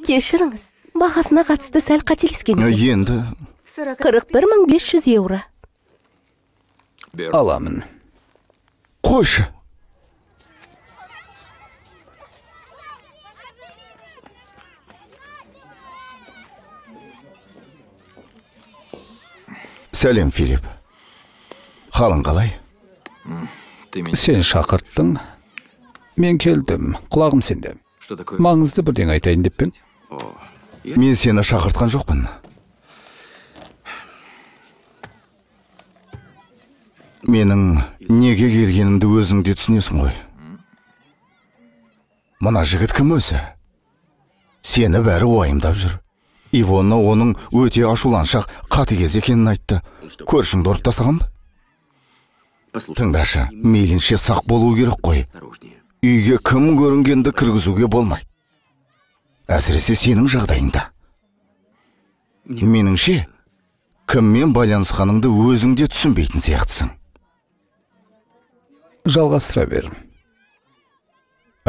Кешіріңіз, бағасына қатысты сәл қателескен екен. Енді 41.500 еуро. Аламын. қойшы. Сәлем, Филипп. Қалың қалай? Сен шақырттың. Мен келдім. Құлағым сенде. Маңызды бірден айтайын деп пен? Мен сені шақыртқан жоқпын. Менің неге келгенімді өзің де түсінесің ғой. Мына жігіт кім өзі? Сені бәрі уайымдап жүр. Ивонна оның өте ашуланшақ қатыгез екенін айтты. Көршіңді ұрып тастаған ба? Тыңдашы, мейлінше сақ болу керек қой. Үйге кім көрінгенді кіргізуге болмайды. Әсіресе сенің жағдайыңда. Меніңше, кіммен байланысқаныңды өзің де түсінбейтін сияқтысың. Жалғастыра бер.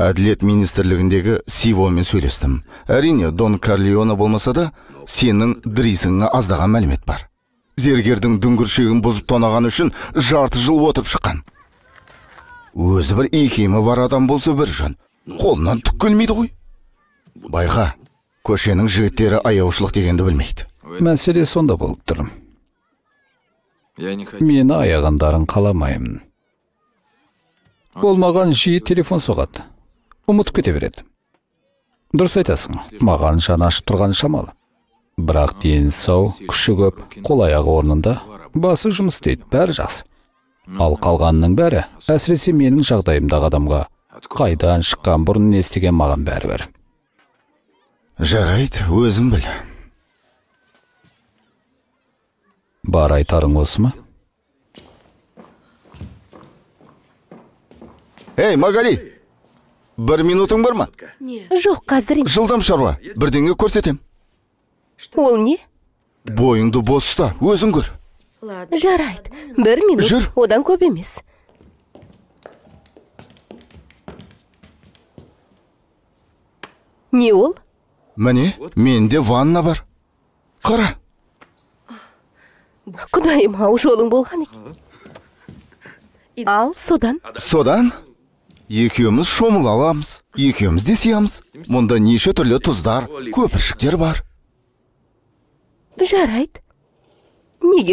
Әділет министрлігіндегі Сивомен сөйлестім. Әрине, Дон Карлеоне болмаса да, сенің дрисіңе аздаған мәлімет бар. Зергердің дүңгіршегін бұзып тонаған үшін жарты жыл отырып шыққан. Өзі бір икемі бар адам болса бір жөн. Қолынан түк келмейді ғой. Байқа, көшенің жігіттері аяушылық дегенді білмейді. Мәселе сонда болып тұр. Мені аяғандарын қаламаймын. Ол маған жиі телефон соғады. Ұмытып кете береді. Дұрыс айтасың, маған жаны ашып тұрған шамалы. Бірақ дені сау, күші көп, қол аяғы орнында, басы жұмыс істейді, бәрі жақсы. Ал қалғанның бәрі, әсіресе менің жағдайымдағы адамға, қайдан шыққан бұрын не істеген маған бәрібір. Жарайды, өзің біл. Бар айтарың осы ма? Эй, Магали! 1 минутың бар ма? Жоқ, қазір емес. Жылдам шаруа, бірдеңе көрсетем. Ол не? Бойыңды бос ұста, өзің көр. Жарайды. 1 минут, Жүр. одан көп емес. Не ол? Міне, менде ванна бар. Қара. Құдайым-ау, жолың болған екен. Ал, содан? Содан екеуміз шомыл аламыз, екеуміз де сиямыз. Мұнда неше түрлі тұздар, көпіршіктер бар. Жарайды. Неге